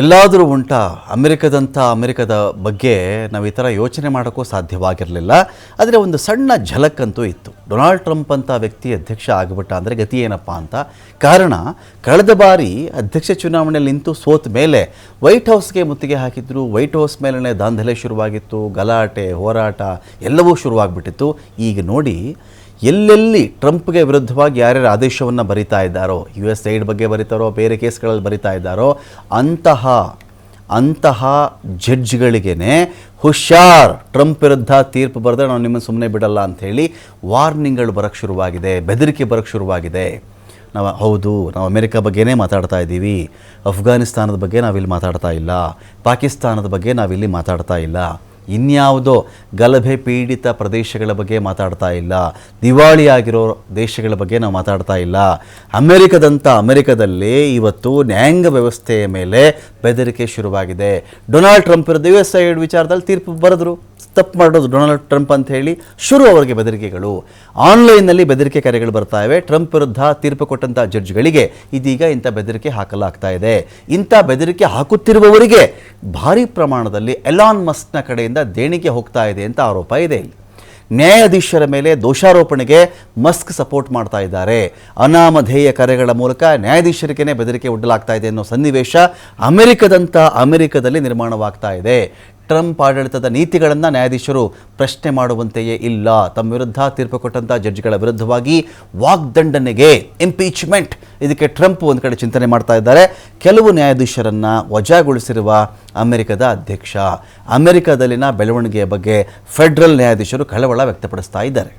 ಎಲ್ಲಾದರೂ ಉಂಟಾ ಅಮೆರಿಕದ ಬಗ್ಗೆ ನಾವು ಈ ಥರ ಯೋಚನೆ ಮಾಡೋಕ್ಕೂ ಸಾಧ್ಯವಾಗಿರಲಿಲ್ಲ. ಆದರೆ ಒಂದು ಸಣ್ಣ ಝಲಕ್ಕಂತೂ ಇತ್ತು. ಡೊನಾಲ್ಡ್ ಟ್ರಂಪ್ ಅಂತ ವ್ಯಕ್ತಿ ಅಧ್ಯಕ್ಷ ಆಗಿಬಿಟ್ಟ ಅಂದರೆ ಗತಿ ಏನಪ್ಪ ಅಂತ. ಕಾರಣ ಕಳೆದ ಬಾರಿ ಅಧ್ಯಕ್ಷ ಚುನಾವಣೆಯಲ್ಲಿ ನಿಂತು ಸೋತ ಮೇಲೆ ವೈಟ್ ಹೌಸ್ಗೆ ಮುತ್ತಿಗೆ ಹಾಕಿದ್ರು. ವೈಟ್ ಹೌಸ್ ಮೇಲೇ ದಾಂಧಲೆ ಶುರುವಾಗಿತ್ತು, ಗಲಾಟೆ ಹೋರಾಟ ಎಲ್ಲವೂ ಶುರುವಾಗ್ಬಿಟ್ಟಿತ್ತು. ಈಗ ನೋಡಿ ಎಲ್ಲೆಲ್ಲಿ ಟ್ರಂಪ್ಗೆ ವಿರುದ್ಧವಾಗಿ ಯಾರ್ಯಾರು ಆದೇಶವನ್ನು ಬರಿತಾ ಇದ್ದಾರೋ, USAID ಬಗ್ಗೆ ಬರೀತಾರೋ, ಬೇರೆ ಕೇಸ್ಗಳಲ್ಲಿ ಬರಿತಾ ಇದ್ದಾರೋ ಅಂತಹ ಜಡ್ಜ್ಗಳಿಗೇ ಹುಷಾರ್, ಟ್ರಂಪ್ ವಿರುದ್ಧ ತೀರ್ಪು ಬರೆದ್ರೆ ನಾವು ನಿಮ್ಮನ್ನು ಸುಮ್ಮನೆ ಬಿಡಲ್ಲ ಅಂಥೇಳಿ ವಾರ್ನಿಂಗ್ಗಳು ಬರೋಕ್ಕೆ ಶುರುವಾಗಿದೆ, ಬೆದರಿಕೆ ಬರೋಕ್ಕೆ ಶುರುವಾಗಿದೆ. ನಾವು ಅಮೆರಿಕ ಬಗ್ಗೆನೇ ಮಾತಾಡ್ತಾ ಇದ್ದೀವಿ, ಅಫ್ಘಾನಿಸ್ತಾನದ ಬಗ್ಗೆ ನಾವಿಲ್ಲಿ ಮಾತಾಡ್ತಾ ಇಲ್ಲ, ಪಾಕಿಸ್ತಾನದ ಬಗ್ಗೆ ನಾವಿಲ್ಲಿ ಮಾತಾಡ್ತಾ ಇಲ್ಲ, ಇನ್ಯಾವುದೋ ಗಲಭೆ ಪೀಡಿತ ಪ್ರದೇಶಗಳ ಬಗ್ಗೆ ಮಾತಾಡ್ತಾ ಇಲ್ಲ, ದಿವಾಳಿಯಾಗಿರೋ ದೇಶಗಳ ಬಗ್ಗೆ ನಾವು ಮಾತಾಡ್ತಾ ಇಲ್ಲ. ಅಮೆರಿಕದಲ್ಲಿ ಇವತ್ತು ನ್ಯಾಯಾಂಗ ವ್ಯವಸ್ಥೆಯ ಮೇಲೆ ಬೆದರಿಕೆ ಶುರುವಾಗಿದೆ. ಡೊನಾಲ್ಡ್ ಟ್ರಂಪ್ ವಿರುದ್ಧ USAID ವಿಚಾರದಲ್ಲಿ ತೀರ್ಪು ಬರೆದ್ರು, ತಪ್ಪು ಮಾಡೋದು ಡೊನಾಲ್ಡ್ ಟ್ರಂಪ್ ಅಂತ ಹೇಳಿ ಶುರು ಅವರಿಗೆ ಬೆದರಿಕೆಗಳು. ಆನ್ಲೈನ್ನಲ್ಲಿ ಬೆದರಿಕೆ ಕರೆಗಳು ಬರ್ತಾ ಇವೆ. ಟ್ರಂಪ್ ವಿರುದ್ಧ ತೀರ್ಪು ಕೊಟ್ಟಂಥ ಜಡ್ಜ್ಗಳಿಗೆ ಇದೀಗ ಇಂಥ ಬೆದರಿಕೆ ಹಾಕಲಾಗ್ತಾ ಇದೆ. ಇಂಥ ಬೆದರಿಕೆ ಹಾಕುತ್ತಿರುವವರಿಗೆ ಭಾರಿ ಪ್ರಮಾಣದಲ್ಲಿ ಎಲಾನ್ ಮಸ್ಕ್ನ ಕಡೆಯಿಂದ ದೇಣಿಗೆ ಹೋಗ್ತಾ ಇದೆ ಅಂತ ಆರೋಪ ಇದೆ. ಇಲ್ಲಿ ನ್ಯಾಯಾಧೀಶರ ಮೇಲೆ ದೋಷಾರೋಪಣೆಗೆ ಮಸ್ಕ್ ಸಪೋರ್ಟ್ ಮಾಡ್ತಾ ಇದ್ದಾರೆ. ಅನಾಮಧೇಯ ಕರೆಗಳ ಮೂಲಕ ನ್ಯಾಯಾಧೀಶರಿಗೇ ಬೆದರಿಕೆ ಒಡ್ಡಲಾಗ್ತಾ ಇದೆ ಅನ್ನೋ ಸನ್ನಿವೇಶ ಅಮೆರಿಕದಲ್ಲಿ ನಿರ್ಮಾಣವಾಗ್ತಾ ಇದೆ. ಟ್ರಂಪ್ ಆಡಳಿತದ ನೀತಿಗಳನ್ನು ನ್ಯಾಯಾಧೀಶರು ಪ್ರಶ್ನೆ ಮಾಡುವಂತೆಯೇ ಇಲ್ಲ. ತಮ್ಮ ವಿರುದ್ಧ ತೀರ್ಪು ಕೊಟ್ಟಂಥ ಜಡ್ಜ್ಗಳ ವಿರುದ್ಧವಾಗಿ ವಾಗ್ದಂಡನೆಗೆ, ಇಂಪೀಚ್ಮೆಂಟ್, ಇದಕ್ಕೆ ಟ್ರಂಪ್ ಒಂದು ಕಡೆ ಚಿಂತನೆ ಮಾಡ್ತಾ ಇದ್ದಾರೆ. ಕೆಲವು ನ್ಯಾಯಾಧೀಶರನ್ನು ವಜಾಗೊಳಿಸಿರುವ ಅಮೆರಿಕದ ಅಧ್ಯಕ್ಷ. ಅಮೆರಿಕದಲ್ಲಿನ ಬೆಳವಣಿಗೆಯ ಬಗ್ಗೆ ಫೆಡರಲ್ ನ್ಯಾಯಾಧೀಶರು ಕಳವಳ ವ್ಯಕ್ತಪಡಿಸ್ತಾ ಇದ್ದಾರೆ.